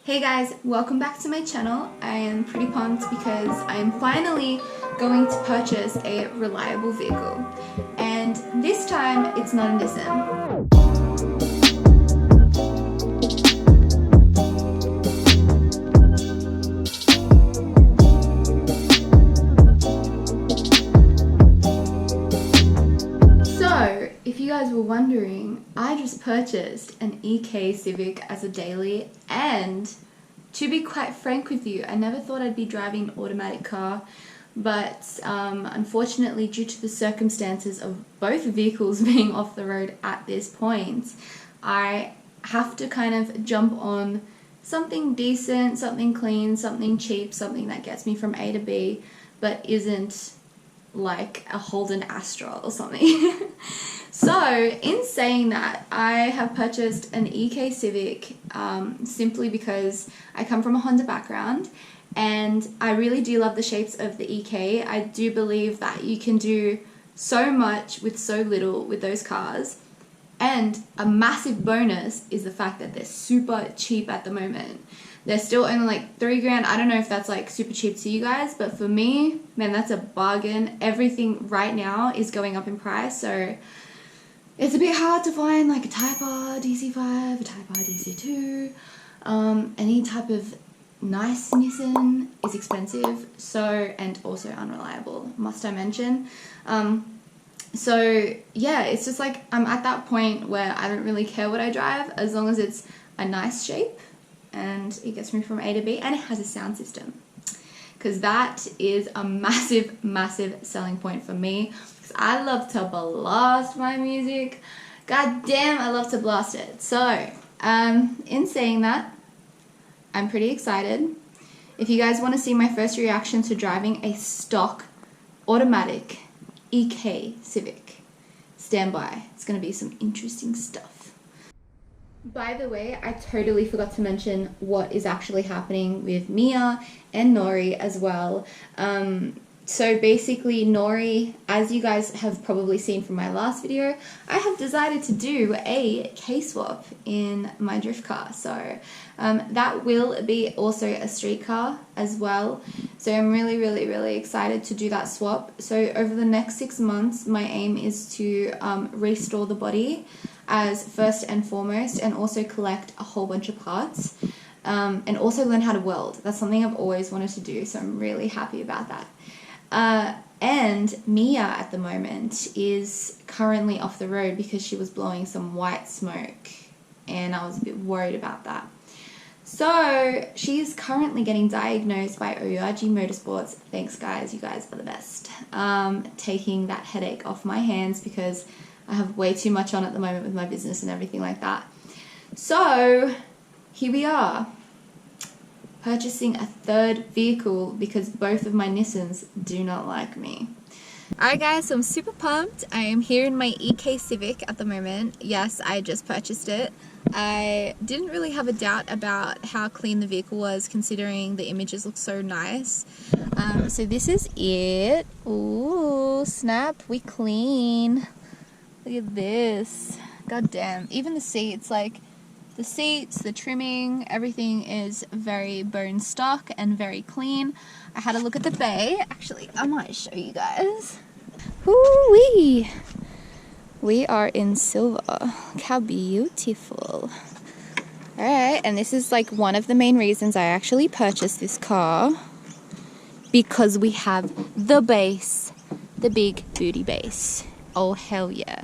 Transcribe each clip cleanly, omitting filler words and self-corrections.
Hey guys, welcome back to my channel. I am pretty pumped because I am finally going to purchase a reliable vehicle. And this time, it's not a Nissan. So, if you guys were wondering, I just purchased an EK Civic as a daily, and to be quite frank with you, I never thought I'd be driving an automatic car, but unfortunately, due to the circumstances of both vehicles being off the road at this point, I have to kind of jump on something decent, something clean, something cheap, something that gets me from A to B, but isn't like a Holden Astra or something. So in saying that, I have purchased an EK Civic simply because I come from a Honda background and I really do love the shapes of the EK. I do believe that you can do so much with so little with those cars, and a massive bonus is the fact that they're super cheap at the moment. They're still only like $3,000. I don't know if that's like super cheap to you guys, but for me, man, that's a bargain. Everything right now is going up in price, so it's a bit hard to find like a Type R DC5, a Type R DC2. Any type of nice Nissan is expensive, so, and also unreliable, must I mention. So yeah, it's just like I'm at that point where I don't really care what I drive as long as it's a nice shape and it gets me from A to B and it has a sound system, because that is a massive, massive selling point for me. I love to blast my music. God damn, I love to blast it. So, in saying that, I'm pretty excited. If you guys want to see my first reaction to driving a stock automatic EK Civic, stand by. It's going to be some interesting stuff. By the way, I totally forgot to mention what is actually happening with Mia and Nori as well. So basically, Nori, as you guys have probably seen from my last video, I have decided to do a K-swap in my drift car. So that will be also a street car as well. So I'm really, really, really excited to do that swap. So over the next 6 months, my aim is to restore the body as first and foremost, and also collect a whole bunch of parts, and also learn how to weld. That's something I've always wanted to do, so I'm really happy about that. And Mia at the moment is currently off the road because she was blowing some white smoke, and I was a bit worried about that. So she's currently getting diagnosed by OURG Motorsports. Thanks guys, you guys are the best. Taking that headache off my hands because I have way too much on at the moment with my business and everything like that. So here we are, purchasing a third vehicle because both of my Nissans do not like me. Alright guys, so I'm super pumped. I am here in my EK Civic at the moment. Yes, I just purchased it. I didn't really have a doubt about how clean the vehicle was, considering the images look so nice. So this is it. Ooh, snap, we clean. Look at this. God damn. Even the seats, like the seats, the trimming, everything is very bone stock and very clean. I had a look at the bay. Actually, I might show you guys. Woo-wee! We are in silver. Look how beautiful. Alright, and this is like one of the main reasons I actually purchased this car, because we have the base, the big booty base. Oh hell yeah.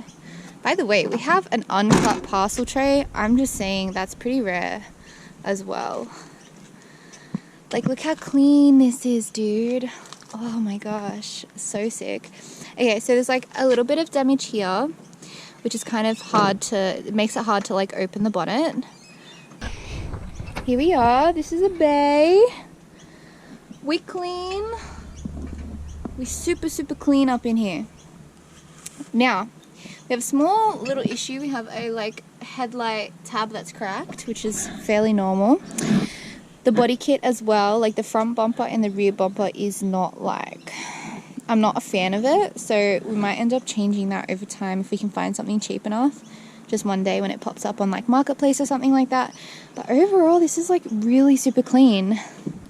By the way, we have an uncut parcel tray. I'm just saying that's pretty rare as well. Like, look how clean this is, dude. Oh my gosh, so sick. Okay, so there's like a little bit of damage here, which is kind of hard to, it makes it hard to like open the bonnet. Here we are. This is a bay. We clean. We super, super clean up in here. Now, we have a small little issue. We have a like headlight tab that's cracked, which is fairly normal. The body kit as well, like the front bumper and the rear bumper is not like, I'm not a fan of it. So we might end up changing that over time if we can find something cheap enough, just one day when it pops up on like Marketplace or something like that. But overall, this is like really super clean.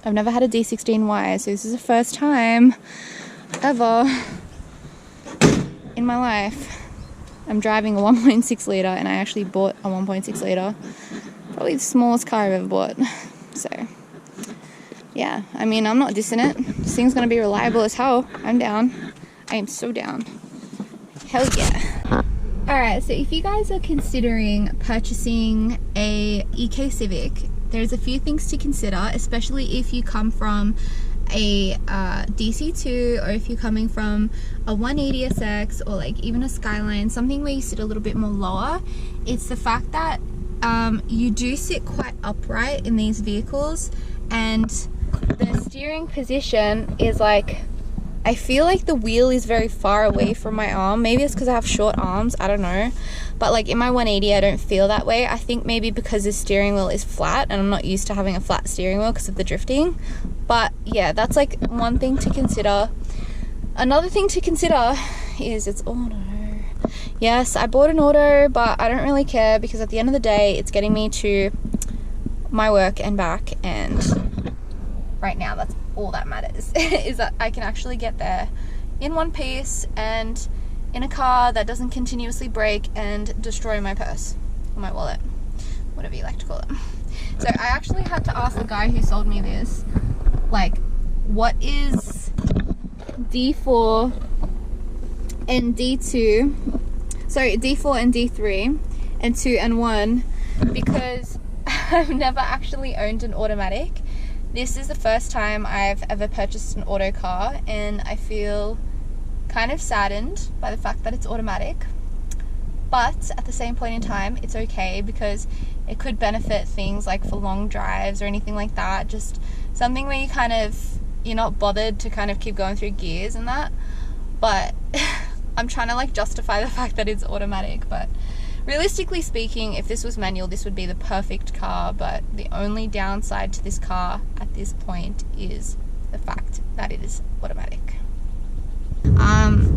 I've never had a D16Y, so this is the first time ever in my life I'm driving a 1.6 litre, and I actually bought a 1.6 litre. Probably the smallest car I've ever bought. So yeah, I mean, I'm not dissing it. This thing's gonna be reliable as hell. I'm down. I am so down. Hell yeah. Alright, so if you guys are considering purchasing a EK Civic, there's a few things to consider, especially if you come from a DC2, or if you're coming from a 180SX, or like even a Skyline, something where you sit a little bit more lower. It's the fact that you do sit quite upright in these vehicles, and the steering position is like, I feel like the wheel is very far away from my arm. Maybe it's because I have short arms, I don't know. But like in my 180, I don't feel that way. I think maybe because the steering wheel is flat, and I'm not used to having a flat steering wheel because of the drifting. But yeah, that's like one thing to consider. Another thing to consider is it's auto. Yes, I bought an auto, but I don't really care, because at the end of the day, it's getting me to my work and back, and right now that's all that matters, is that I can actually get there in one piece and in a car that doesn't continuously break and destroy my purse or my wallet, whatever you like to call it. So I actually had to ask the guy who sold me this, like, what is D4 and D2, sorry, D4 and D3 and 2 and 1, because I've never actually owned an automatic. This is the first time I've ever purchased an auto car, and I feel kind of saddened by the fact that it's automatic. But at the same point in time, it's okay, because it could benefit things like for long drives or anything like that. Just something where you kind of, you're not bothered to kind of keep going through gears and that. But I'm trying to like justify the fact that it's automatic, but realistically speaking, if this was manual, this would be the perfect car. But the only downside to this car at this point is the fact that it is automatic.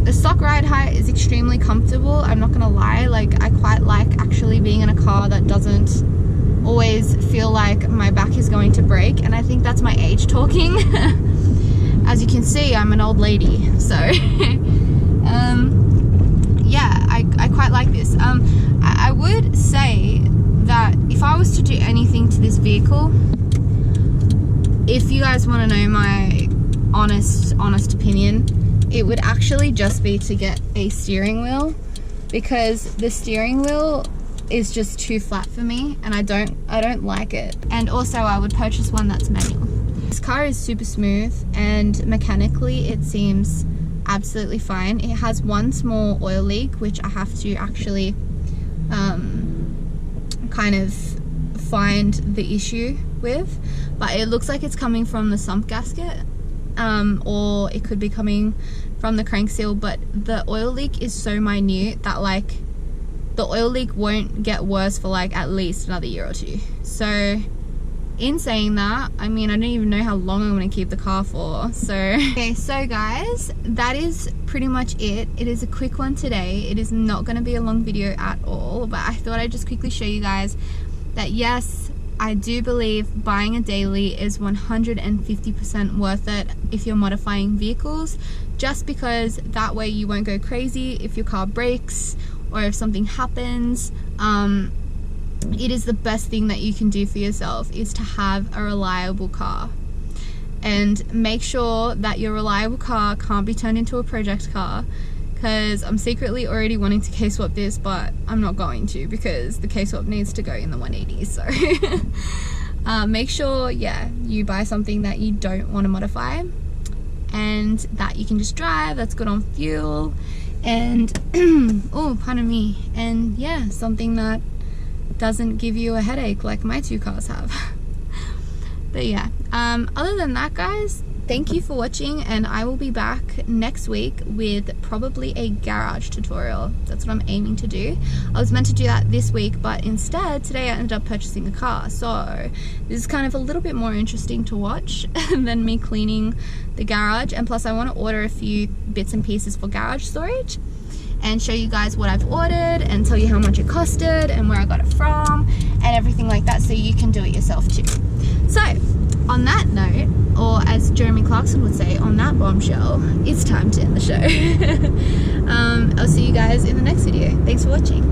The stock ride height is extremely comfortable, I'm not gonna lie. Like, I quite like actually being in a car that doesn't always feel like my back is going to break, and I think that's my age talking. As you can see, I'm an old lady, so yeah, I quite like this. I would say that if I was to do anything to this vehicle, if you guys want to know my honest opinion, it would actually just be to get a steering wheel, because the steering wheel is just too flat for me, and I don't like it. And also I would purchase one that's manual. This car is super smooth, and mechanically it seems absolutely fine. It has one small oil leak, which I have to actually kind of find the issue with, but it looks like it's coming from the sump gasket, or it could be coming from the crank seal. But the oil leak is so minute that like the oil leak won't get worse for like at least another year or two. So in saying that, I mean, I don't even know how long I'm going to keep the car for. So okay, so guys, that is pretty much it. It is a quick one today. It is not going to be a long video at all, but I thought I'd just quickly show you guys that yes, I do believe buying a daily is 150% worth it if you're modifying vehicles, just because that way you won't go crazy if your car breaks or if something happens. It is the best thing that you can do for yourself, is to have a reliable car. And make sure that your reliable car can't be turned into a project car, because I'm secretly already wanting to K-swap this, but I'm not going to, because the K-swap needs to go in the 180. So make sure, yeah, you buy something that you don't want to modify and that you can just drive, that's good on fuel, and oh, pardon me, and yeah, something that doesn't give you a headache like my two cars have. But yeah, other than that, guys, thank you for watching, and I will be back next week with probably a garage tutorial. That's what I'm aiming to do. I was meant to do that this week, but instead today I ended up purchasing a car, so this is kind of a little bit more interesting to watch than me cleaning the garage. And plus I want to order a few bits and pieces for garage storage, and show you guys what I've ordered and tell you how much it costed and where I got it from and everything like that, so you can do it yourself too. So on that note, or as Jeremy Clarkson would say, on that bombshell, it's time to end the show. I'll see you guys in the next video. Thanks for watching.